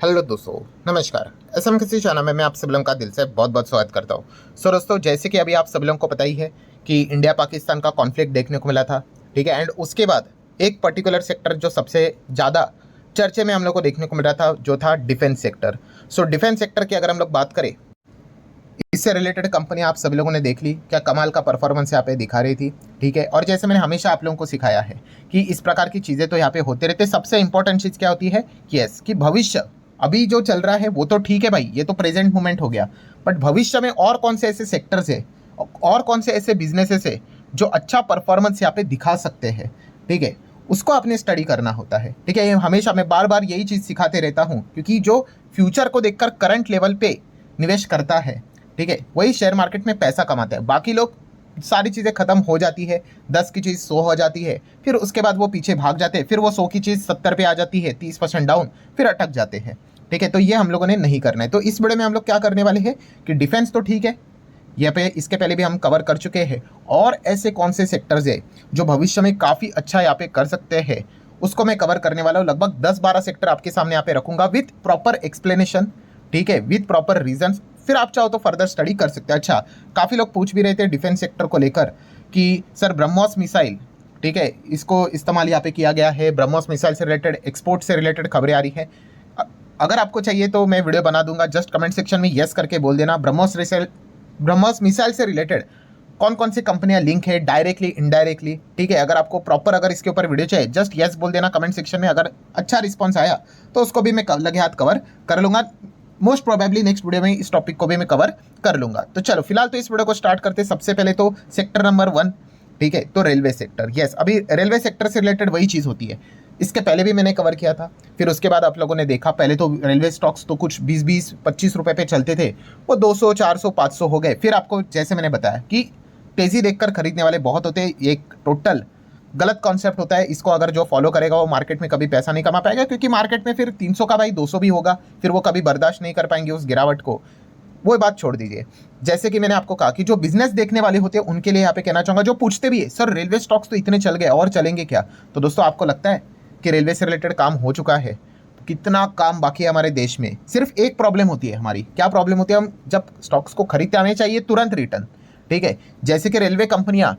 Hello दोस्तों, नमस्कार। SM किसी चैनल में मैं आप सब लोगों का दिल से बहुत बहुत स्वागत करता हूँ। सो दोस्तों, जैसे कि अभी आप सब लोगों को पता ही है कि इंडिया पाकिस्तान का कॉन्फ्लिक्ट देखने को मिला था, ठीक है। एंड उसके बाद एक पर्टिकुलर सेक्टर जो सबसे ज़्यादा चर्चे में हम लोग को देखने को मिल रहा था, जो था defence sector. So defence sector की अगर हम लोग बात करें, इससे रिलेटेड कंपनी आप सभी लोगों ने देख ली, क्या कमाल का परफॉर्मेंस यहाँ पे दिखा रही थी, ठीक है। और जैसे मैंने हमेशा आप लोगों को सिखाया है कि इस प्रकार की चीज़ें तो यहाँ पे होते रहते। सबसे इंपॉर्टेंट चीज़ क्या होती है कि यस, कि भविष्य अभी जो चल रहा है वो तो ठीक है भाई, ये तो प्रेजेंट मोमेंट हो गया, बट भविष्य में और कौन से ऐसे सेक्टर्स है और कौन से ऐसे बिजनेसेस है जो अच्छा परफॉर्मेंस यहाँ पे दिखा सकते हैं, ठीक है। उसको अपने स्टडी करना होता है, ठीक है। ये हमेशा मैं बार बार यही चीज़ सिखाते रहता हूँ, क्योंकि जो फ्यूचर को देखकर करंट लेवल पे निवेश करता है, ठीक है, वही शेयर मार्केट में पैसा कमाता है। बाकी लोग सारी चीज़ें खत्म हो जाती है, 10 की चीज़ 100 हो जाती है, फिर उसके बाद वो पीछे भाग जाते हैं, फिर वो 100 की चीज़ 70 पे आ जाती है, 30% डाउन, फिर अटक जाते हैं, ठीक है। तो ये हम लोगों ने नहीं करना है। तो इस वीडियो में हम लोग क्या करने वाले हैं कि डिफेंस तो ठीक है, ये पे इसके पहले भी हम कवर कर चुके हैं, और ऐसे कौन से सेक्टर्स है जो भविष्य में काफ़ी अच्छा यहाँ पे कर सकते हैं, उसको मैं कवर करने वाला हूँ। लगभग 10-12 सेक्टर आपके सामने यहाँ पे रखूंगा विथ प्रॉपर एक्सप्लेनेशन, ठीक है, विथ प्रॉपर रीजंस। फिर आप चाहो तो फर्दर स्टडी कर सकते हैं। अच्छा, काफ़ी लोग पूछ भी रहे थे डिफेंस सेक्टर को लेकर कि सर ब्रह्मोस मिसाइल, ठीक है, इसको इस्तेमाल यहाँ पे किया गया है, ब्रह्मोस मिसाइल से रिलेटेड, एक्सपोर्ट से रिलेटेड खबरें आ रही है। अगर आपको चाहिए तो मैं वीडियो बना दूंगा, जस्ट कमेंट सेक्शन में यस करके बोल देना। ब्रह्मोस मिसाइल से रिलेटेड कौन कौन सी कंपनियां लिंक है, डायरेक्टली इनडायरेक्टली, ठीक है। अगर आपको प्रॉपर अगर इसके ऊपर वीडियो चाहिए, जस्ट यस बोल देना कमेंट सेक्शन में। अगर अच्छा रिस्पॉन्स आया तो उसको भी मैं लगे हाथ कवर कर लूंगा। मोस्ट प्रोबेबली नेक्स्ट वीडियो में इस टॉपिक को भी मैं कवर कर लूंगा। तो चलो फिलहाल तो इस वीडियो को स्टार्ट करते हैं। सबसे पहले तो सेक्टर नंबर 1, ठीक है, तो रेलवे सेक्टर। यस, अभी रेलवे सेक्टर से रिलेटेड वही चीज़ होती है, इसके पहले भी मैंने कवर किया था। फिर उसके बाद आप लोगों ने देखा, पहले तो रेलवे स्टॉक्स तो कुछ 20-25 रुपए पे चलते थे, वो 200, 400, 500 हो गए। फिर आपको जैसे मैंने बताया कि तेज़ी देखकर खरीदने वाले बहुत होते हैं, ये एक टोटल गलत कॉन्सेप्ट होता है। इसको अगर जो फॉलो करेगा वो मार्केट में कभी पैसा नहीं कमा पाएगा, क्योंकि मार्केट में फिर 300 का भाई 200 भी होगा, फिर वो कभी बर्दाश्त नहीं कर पाएंगे उस गिरावट को। वो बात छोड़ दीजिए। जैसे कि मैंने आपको कहा कि जो बिजनेस देखने वाले होते हैं उनके लिए यहाँ पे कहना चाहूँगा, जो पूछते भी है सर रेलवे स्टॉक्स तो इतने चल गए और चलेंगे क्या। तो दोस्तों, आपको लगता है कि रेलवे से रिलेटेड काम हो चुका है? तो कितना काम बाकी है हमारे देश में। सिर्फ एक प्रॉब्लम होती है हमारी। क्या प्रॉब्लम होती है? हम जब स्टॉक्स को खरीदते हमें चाहिए तुरंत रिटर्न, ठीक है। जैसे कि रेलवे कंपनियां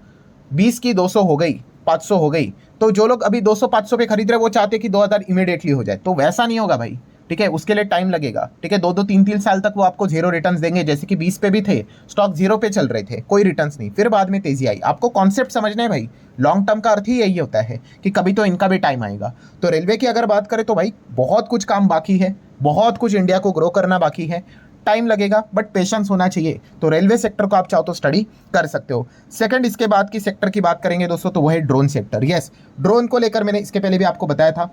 20 की 200 हो गई, 500 हो गई, तो जो लोग अभी 200-500 पे खरीद रहे हैं वो चाहते हैं कि 2000 इमीडिएटली हो जाए। तो वैसा नहीं होगा भाई, ठीक है, उसके लिए टाइम लगेगा, ठीक है। 2-3 साल तक वो आपको जीरो रिटर्न्स देंगे। जैसे कि 20 पे भी थे स्टॉक, जीरो पे चल रहे थे, कोई रिटर्न्स नहीं, फिर बाद में तेजी आई। आपको कॉन्सेप्ट समझना है भाई, लॉन्ग टर्म का अर्थ ही यही होता है कि कभी तो इनका भी टाइम आएगा। तो रेलवे की अगर बात करें तो भाई बहुत कुछ काम बाकी है, बहुत कुछ इंडिया को ग्रो करना बाकी है, टाइम लगेगा, बट पेशेंस होना चाहिए। तो रेलवे सेक्टर को आप चाहो तो स्टडी कर सकते हो। सेकंड, इसके बाद की सेक्टर की बात करेंगे दोस्तों, तो वो है ड्रोन सेक्टर। यस, ड्रोन को लेकर मैंने इसके पहले भी आपको बताया था,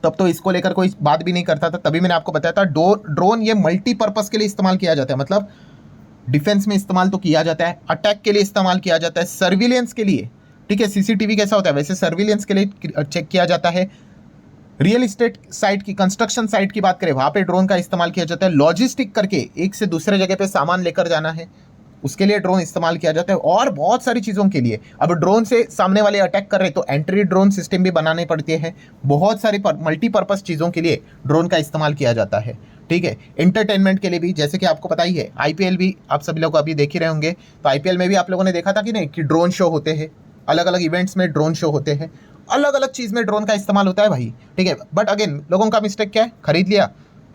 तब तो इसको लेकर कोई बात भी नहीं करता था। तभी मैंने आपको बताया था ड्रोन ये मल्टीपर्पस के लिए इस्तेमाल किया जाता है। मतलब डिफेंस में इस्तेमाल तो किया जाता है, अटैक के लिए इस्तेमाल किया जाता है, सर्विलेंस के लिए, ठीक है। सीसीटीवी कैसा होता है, वैसे सर्विलेंस के लिए चेक किया जाता है। रियल इस्टेट साइट की, कंस्ट्रक्शन साइट की बात करें, वहां पे ड्रोन का इस्तेमाल किया जाता है। लॉजिस्टिक करके एक से दूसरे जगह पे सामान लेकर जाना है, उसके लिए ड्रोन इस्तेमाल किया जाता है, और बहुत सारी चीज़ों के लिए। अब ड्रोन से सामने वाले अटैक कर रहे हैं तो एंट्री ड्रोन सिस्टम भी बनाने पड़ते हैं। बहुत सारी मल्टीपर्पज़ चीज़ों के लिए ड्रोन का इस्तेमाल किया जाता है, ठीक है। एंटरटेनमेंट के लिए भी, जैसे कि आपको पता ही है, आईपीएल भी आप सभी लोग अभी देख ही रहे होंगे। तो आईपीएल में भी आप लोगों ने देखा था कि नहीं, कि ड्रोन शो होते हैं, अलग अलग इवेंट्स में ड्रोन शो होते हैं, अलग अलग चीज़ में ड्रोन का इस्तेमाल होता है भाई, ठीक है। बट अगेन लोगों का मिस्टेक क्या है, खरीद लिया,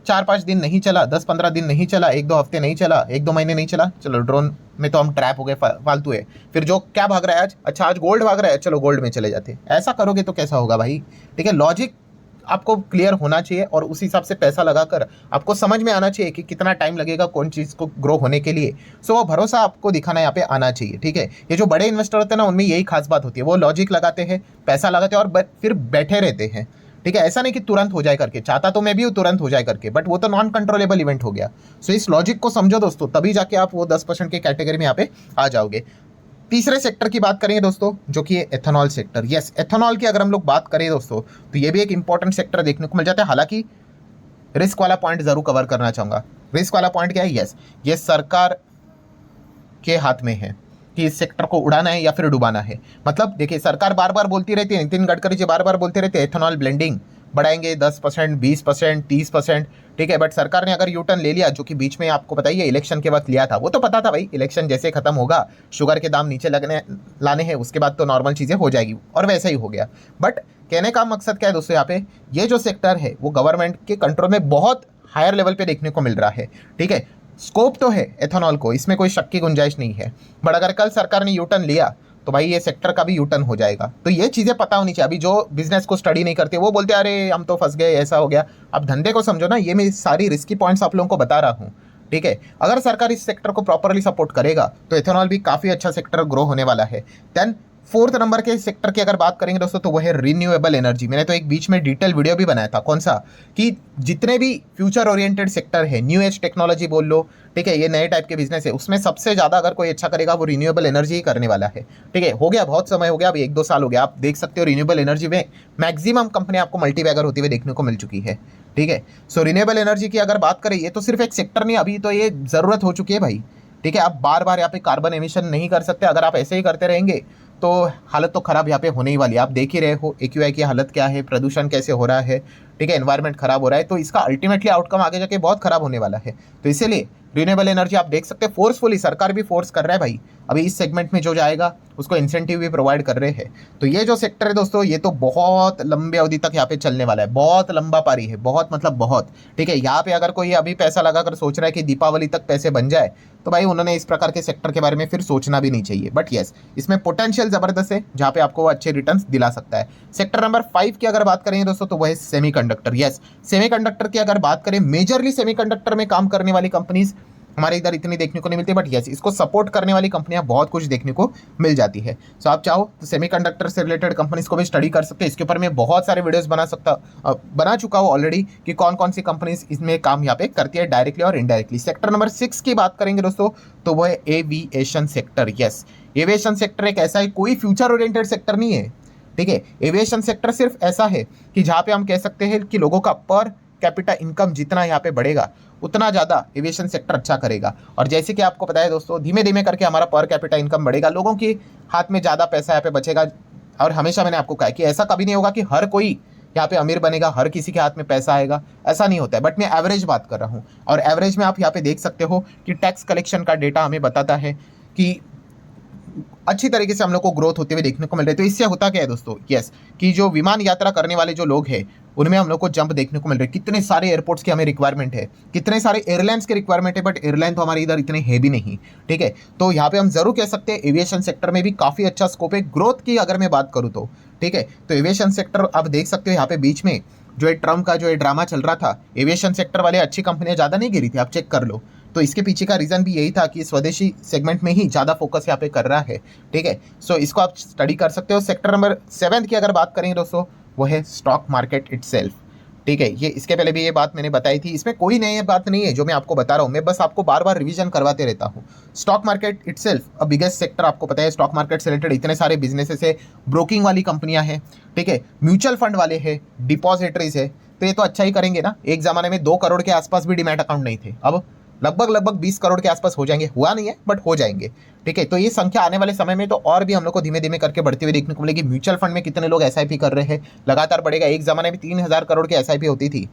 4-5 दिन नहीं चला, 10-15 दिन नहीं चला, 1-2 हफ्ते नहीं चला, 1-2 महीने नहीं चला, चलो ड्रोन में तो हम ट्रैप हो गए, फालतू है। फिर जो क्या भाग रहा है आज, अच्छा आज गोल्ड भाग रहा है, चलो गोल्ड में चले जाते। ऐसा करोगे तो कैसा होगा भाई, ठीक है। लॉजिक आपको क्लियर होना चाहिए, और उस हिसाब से पैसा लगाकर आपको समझ में आना चाहिए कि कितना टाइम लगेगा कौन चीज़ को ग्रो होने के लिए। सो वो भरोसा आपको दिखाना यहाँ पे आना चाहिए, ठीक है। ये जो बड़े इन्वेस्टर होते हैं ना, उनमें यही खास बात होती है, वो लॉजिक लगाते हैं, पैसा लगाते हैं और फिर बैठे रहते हैं, ठीक है। ऐसा नहीं कि तुरंत हो जाए करके, चाहता तो मैं भी तुरंत हो जाए करके, बट वो तो नॉन कंट्रोलेबल इवेंट हो गया। सो इस लॉजिक को समझो दोस्तों, तभी जाके आप वो 10% की कैटेगरी में यहाँ पे आ जाओगे। तीसरे सेक्टर की बात करेंगे दोस्तों, जो कि है एथेनॉल सेक्टर। यस, एथेनॉल की अगर हम लोग बात करें दोस्तों, तो ये भी एक इंपॉर्टेंट सेक्टर देखने को मिल जाता है। हालांकि रिस्क वाला पॉइंट जरूर कवर करना चाहूंगा। रिस्क वाला पॉइंट क्या है? यस, ये सरकार के हाथ में है कि इस सेक्टर को उड़ाना है या फिर डुबाना है। मतलब देखिए, सरकार बार बार बोलती रहती है, नितिन गडकरी जी बार बार बोलते रहते हैं एथेनॉल ब्लेंडिंग, बढ़ाएंगे 10%, 20%, 30%, ठीक है। बट सरकार ने अगर यू टर्न ले लिया, जो कि बीच में आपको पता ही है इलेक्शन के वक्त लिया था, वो तो पता था भाई इलेक्शन जैसे खत्म होगा शुगर के दाम नीचे लगने लाने हैं, उसके बाद तो नॉर्मल चीज़ें हो जाएगी, और वैसा ही हो गया। बट कहने का मकसद क्या है दोस्तों, यहाँ पे ये जो सेक्टर है वो गवर्नमेंट के कंट्रोल में बहुत हायर लेवल पे देखने को मिल रहा है, ठीक है। स्कोप तो है एथेनॉल को, इसमें कोई शक की गुंजाइश नहीं है। बट अगर कल सरकार ने यू टर्न लिया तो भाई ये सेक्टर का भी यू टर्न हो जाएगा। तो ये चीज़ें पता होनी चाहिए। अभी जो बिजनेस को स्टडी नहीं करते वो बोलते अरे हम तो फंस गए, ऐसा हो गया। अब धंधे को समझो ना, ये मैं सारी रिस्की पॉइंट्स आप लोगों को बता रहा हूँ, ठीक है। अगर सरकार इस सेक्टर को प्रॉपरली सपोर्ट करेगा तो एथेनॉल भी काफ़ी अच्छा सेक्टर ग्रो होने वाला है। देन फोर्थ नंबर के सेक्टर की अगर बात करेंगे दोस्तों, तो वो है रिन्यूएबल एनर्जी। मैंने तो एक बीच में डिटेल वीडियो भी बनाया था, कौन सा, कि जितने भी फ्यूचर ओरिएंटेड सेक्टर है, न्यू एज टेक्नोलॉजी बोल लो, ठीक है, ये नए टाइप के बिजनेस है, उसमें सबसे ज़्यादा अगर कोई अच्छा करेगा वो रिन्यूएबल एनर्जी ही करने वाला है, ठीक है। हो गया, बहुत समय हो गया, अभी 1-2 साल हो गया, आप देख सकते हो रिन्यूएबल एनर्जी में मैक्सिमम कंपनी आपको मल्टीबैगर होती हुई देखने को मिल चुकी है, ठीक है। सो रिन्यूएबल एनर्जी की अगर बात करें, ये तो सिर्फ एक सेक्टर नहीं, अभी तो ये ज़रूरत हो चुकी है भाई, ठीक है। आप बार बार यहाँ पे कार्बन एमिशन नहीं कर सकते। अगर आप ऐसे ही करते रहेंगे तो हालत तो ख़राब यहाँ पे होने ही वाली है। आप देख ही रहे हो एक्यूआई की हालत क्या है, प्रदूषण कैसे हो रहा है, ठीक है, एनवायरनमेंट खराब हो रहा है। तो इसका अल्टीमेटली आउटकम आगे जाके बहुत खराब होने वाला है। तो इसीलिए रिन्यूएबल एनर्जी आप देख सकते हैं फोर्सफुली सरकार भी फोर्स कर रहा है भाई। अभी इस सेगमेंट में जो जाएगा उसको इंसेंटिव भी प्रोवाइड कर रहे हैं। तो ये जो सेक्टर है दोस्तों, ये तो बहुत लंबे अवधि तक यहाँ पे चलने वाला है, बहुत लंबा पारी है, बहुत मतलब बहुत, ठीक है। यहाँ पे अगर कोई अभी पैसा लगाकर सोच रहा है कि दीपावली तक पैसे बन जाए, तो भाई उन्होंने इस प्रकार के सेक्टर के बारे में फिर सोचना भी नहीं चाहिए। बट येस, इसमें पोटेंशियल ज़बरदस्त है जहाँ पे आपको अच्छे रिटर्न्स दिला सकता है। सेक्टर नंबर 5 की अगर बात करेंगे दोस्तों, तो वह है सेमीकंडक्टर। यस, सेमीकंडक्टर की अगर बात करें, मेजरली सेमीकंडक्टर में काम करने वाली कंपनीज हमारे इधर इतनी देखने को नहीं मिलती, बट यस, इसको सपोर्ट करने वाली कंपनियां बहुत कुछ देखने को मिल जाती है। सो आप चाहो तो सेमीकंडक्टर से रिलेटेड कंपनीज को भी स्टडी कर सकते हैं। इसके ऊपर मैं बहुत सारे वीडियोस बना चुका हूँ ऑलरेडी, कि कौन कौन सी कंपनीज इसमें काम यहाँ पे करती है डायरेक्टली और इनडायरेक्टली। सेक्टर नंबर 6 की बात करेंगे दोस्तों, तो वो है aviation sector. Yes, aviation sector एक ऐसा है, कोई फ्यूचर ओरिएंटेड सेक्टर नहीं है, ठीक है। एविएशन सेक्टर सिर्फ ऐसा है कि जहाँ पे हम कह सकते हैं कि लोगों का पर कैपिटा इनकम जितना यहाँ पे बढ़ेगा उतना ज़्यादा एविएशन सेक्टर अच्छा करेगा। और जैसे कि आपको पता है दोस्तों, धीमे धीमे करके हमारा पर कैपिटा इनकम बढ़ेगा, लोगों के हाथ में ज़्यादा पैसा यहाँ पे बचेगा। और हमेशा मैंने आपको कहा कि ऐसा कभी नहीं होगा कि हर कोई यहाँ पे अमीर बनेगा, हर किसी के हाथ में पैसा आएगा, ऐसा नहीं होता है। बट मैं एवरेज बात कर रहा हूँ, और एवरेज में आप यहाँ पे देख सकते हो कि टैक्स कलेक्शन का डेटा हमें बताता है कि अच्छी तरीके से हम लोग को ग्रोथ होते हुए देखने को मिल रही है। तो इससे होता क्या है दोस्तों, यस, कि जो विमान यात्रा करने वाले जो लोग हैं उनमें हम लोग को जंप देखने को मिल रही है। कितने सारे एयरपोर्ट्स की हमें रिक्वायरमेंट है, कितने सारे एयरलाइंस के रिक्वायरमेंट है, बट एयरलाइन तो हमारे इधर इतने है भी नहीं, ठीक है। तो यहाँ पे हम जरूर कह सकते हैं एविएशन सेक्टर में भी काफ़ी अच्छा स्कोप है ग्रोथ की, अगर मैं बात करूँ तो, ठीक है। तो एविएशन सेक्टर आप देख सकते हो, यहाँ पे बीच में जो ट्रम्प का जो ड्रामा चल रहा था, एविएशन सेक्टर वाले अच्छी कंपनियां ज़्यादा नहीं गिरी थी, आप चेक कर लो। तो इसके पीछे का रीज़न भी यही था कि स्वदेशी सेगमेंट में ही ज़्यादा फोकस यहाँ पे कर रहा है, ठीक है। सो इसको आप स्टडी कर सकते हो। सेक्टर नंबर 7 की अगर बात करेंगे दोस्तों, वो है स्टॉक मार्केट इटसेल्फ, ठीक है। ये इसके पहले भी ये बात मैंने बताई थी, इसमें कोई नई बात नहीं है जो मैं आपको बता रहा हूँ, मैं बस आपको बार बार रिवीजन करवाते रहता हूँ। Stock market itself a biggest sector, आपको पता है स्टॉक मार्केट से रिलेटेड इतने सारे बिजनेसेस है, ब्रोकिंग वाली कंपनियां हैं, ठीक है, म्यूचुअल फंड वाले हैं, डिपॉजिटरीज है। तो ये तो अच्छा ही करेंगे ना। एक ज़माने में 2 करोड़ के आसपास भी डीमैट अकाउंट नहीं थे, अब लगभग 20 करोड़ के आसपास हो जाएंगे, हुआ नहीं है बट हो जाएंगे, ठीक है। तो ये संख्या आने वाले समय में तो और भी हम लोग को धीमे धीमे करके बढ़ती हुई देखने को मिलेगी। म्यूचुअल फंड में कितने लोग एसआईपी कर रहे हैं, लगातार बढ़ेगा। एक ज़माने में 3000 करोड़ की एसआईपी होती थी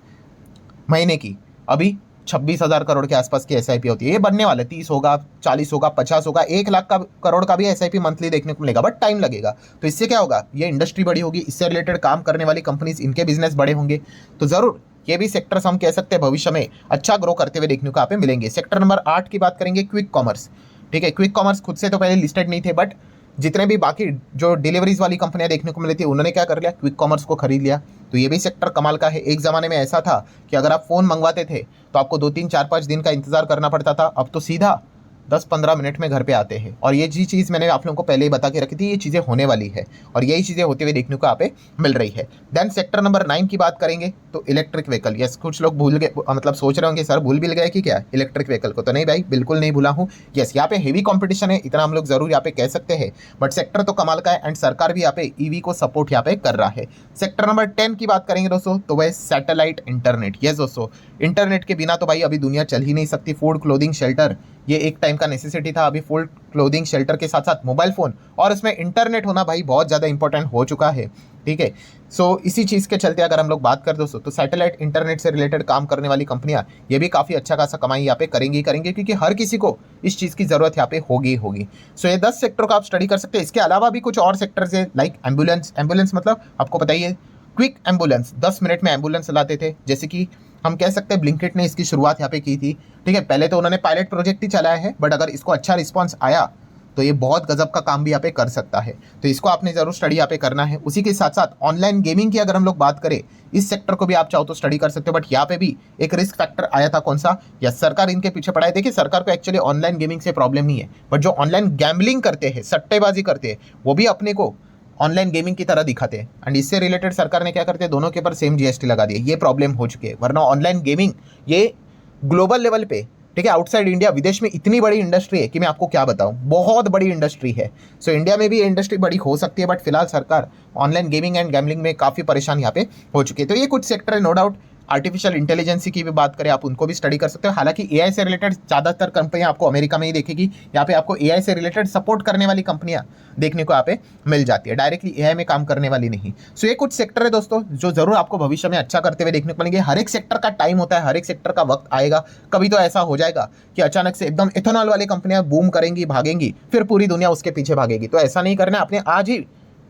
महीने की, अभी 26,000 करोड़ के आसपास की एसआईपी होती है। ये बढ़ने वाले 30 होगा, 40 होगा, 50 होगा, 1 लाख करोड़ का भी एसआईपी मंथली देखने को मिलेगा, बट टाइम लगेगा। तो इससे क्या होगा, ये इंडस्ट्री बड़ी होगी, इससे रिलेटेड काम करने वाली कंपनीज, इनके बिजनेस बड़े होंगे। तो जरूर ये भी सेक्टर्स हम कह सकते हैं भविष्य में अच्छा ग्रो करते हुए देखने को यहाँ पे मिलेंगे। सेक्टर नंबर 8 की बात करेंगे, क्विक कॉमर्स, ठीक है। क्विक कॉमर्स खुद से तो पहले लिस्टेड नहीं थे, बट जितने भी बाकी जो डिलीवरीज वाली कंपनियां देखने को मिली थी, उन्होंने क्या कर लिया, क्विक कॉमर्स को खरीद लिया। तो ये भी सेक्टर कमाल का है। एक ज़माने में ऐसा था कि अगर आप फ़ोन मंगवाते थे तो आपको 2-3, 4-5 दिन का इंतजार करना पड़ता था, अब तो सीधा 10-15 मिनट में घर पे आते हैं। और ये जी चीज़ मैंने आप लोगों को पहले ही बता के रखी थी, ये चीज़ें होने वाली है और यही चीज़ें होते हुए देखने को यहाँ पे मिल रही है। देन सेक्टर नंबर 9 की बात करेंगे तो इलेक्ट्रिक व्हीकल। यस, कुछ लोग भूल गए, मतलब सोच रहे होंगे सर भूल भी गए कि क्या इलेक्ट्रिक व्हीकल को, तो नहीं भाई, बिल्कुल नहीं भूला हूँ। यस, यहाँ पे हेवी कॉम्पिटिशन है, इतना हम लोग जरूर यहाँ पे कह सकते हैं, बट सेक्टर तो कमाल का है एंड सरकार भी यहाँ पे ईवी को सपोर्ट यहाँ पे कर रहा है। सेक्टर नंबर 10 की बात करेंगे दोस्तों, तो वह सैटेलाइट इंटरनेट। यस दोस्तों, इंटरनेट के बिना तो भाई अभी दुनिया चल ही नहीं सकती। फूड, क्लोथिंग, शेल्टर, ये एक टाइम टाइम का नेसेसिटी था, अभी फुल क्लोथिंग शेल्टर के साथ साथ मोबाइल फ़ोन और इसमें इंटरनेट होना भाई बहुत ज़्यादा इंपॉर्टेंट हो चुका है। ठीक है, सो इसी चीज़ के चलते अगर हम लोग बात कर दोस्तों, तो सैटेलाइट इंटरनेट से रिलेटेड काम करने वाली कंपनियां ये भी काफ़ी अच्छा खासा कमाई यहाँ पे करेंगी क्योंकि हर किसी को इस चीज़ की ज़रूरत यहाँ पे होगी। सो ये 10 सेक्टर को आप स्टडी कर सकते हैं। इसके अलावा भी कुछ और सेक्टर्स है, लाइक एम्बुलेंस मतलब आपको बताइए क्विक एम्बुलेंस, 10 मिनट में एम्बुलेंस चलाते थे, जैसे कि हम कह सकते हैं ब्लिंकिट ने इसकी शुरुआत यहाँ पे की थी। ठीक है, पहले तो उन्होंने पायलट प्रोजेक्ट ही चलाया है, बट अगर इसको अच्छा रिस्पॉन्स आया तो ये बहुत गजब का काम भी यहाँ पे कर सकता है। तो इसको आपने जरूर स्टडी यहाँ पे करना है। उसी के साथ साथ ऑनलाइन गेमिंग की अगर हम लोग बात करें, इस सेक्टर को भी आप चाहो तो स्टडी कर सकते हो, बट यहाँ पे भी एक रिस्क फैक्टर आया था। कौन सा? या सरकार इनके पीछे पड़ा है। देखिए, सरकार को एक्चुअली ऑनलाइन गेमिंग से प्रॉब्लम नहीं है, बट जो ऑनलाइन गैम्बलिंग करते हैं, सट्टेबाजी करते हैं, वो भी अपने को ऑनलाइन गेमिंग की तरह दिखाते हैं। एंड इससे रिलेटेड सरकार ने क्या करते हैं, दोनों के ऊपर सेम जीएसटी लगा दिया। ये प्रॉब्लम हो चुकी है, वरना ऑनलाइन गेमिंग ये ग्लोबल लेवल पे, ठीक है, आउटसाइड इंडिया, विदेश में इतनी बड़ी इंडस्ट्री है कि मैं आपको क्या बताऊं, बहुत बड़ी इंडस्ट्री है। सो इंडिया में भी ये इंडस्ट्री बड़ी हो सकती है, बट फिलहाल सरकार ऑनलाइन गेमिंग एंड गैम्बलिंग में काफ़ी परेशान यहाँ पे हो चुकी है। तो ये कुछ सेक्टर है, नो डाउट। आर्टिफिशियल इंटेलिजेंस की भी बात करें, आप उनको भी स्टडी कर सकते हो। हालांकि एआई से रिलेटेड ज़्यादातर कंपनियां आपको अमेरिका में ही देखेगी। यहाँ पे आपको एआई से रिलेटेड सपोर्ट करने वाली कंपनियां देखने को यहाँ पे मिल जाती है, डायरेक्टली एआई में काम करने वाली नहीं। सो ये कुछ सेक्टर है दोस्तों जो जरूर आपको भविष्य में अच्छा करते हुए देखने को मिलेंगे। हर एक सेक्टर का टाइम होता है, हर एक सेक्टर का वक्त आएगा। कभी तो ऐसा हो जाएगा कि अचानक से एकदम इथेनॉल वाली कंपनियां बूम करेंगी, भागेंगी, फिर पूरी दुनिया उसके पीछे भागेगी। तो ऐसा नहीं करना है, आपने आज ही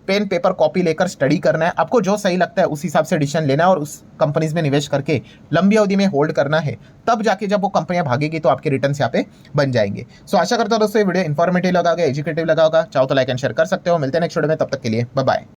पेन पेपर कॉपी लेकर स्टडी करना है। आपको जो सही लगता है उस हिसाब से डिसीजन लेना है और उस कंपनीज में निवेश करके लंबी अवधि में होल्ड करना है। तब जाके जब वो कंपनियां भागेगी तो आपके रिटर्न्स यहाँ पे बन जाएंगे। सो आशा करता हूं दोस्तों ये वीडियो इन्फॉर्मेटिव लगा होगा, एजुकेटिव लगा होगा। चाहो तो लाइक एंड शेयर कर सकते हो। मिलते हैं नेक्स्ट वीडियो में, तब तक के लिए बाय बाय।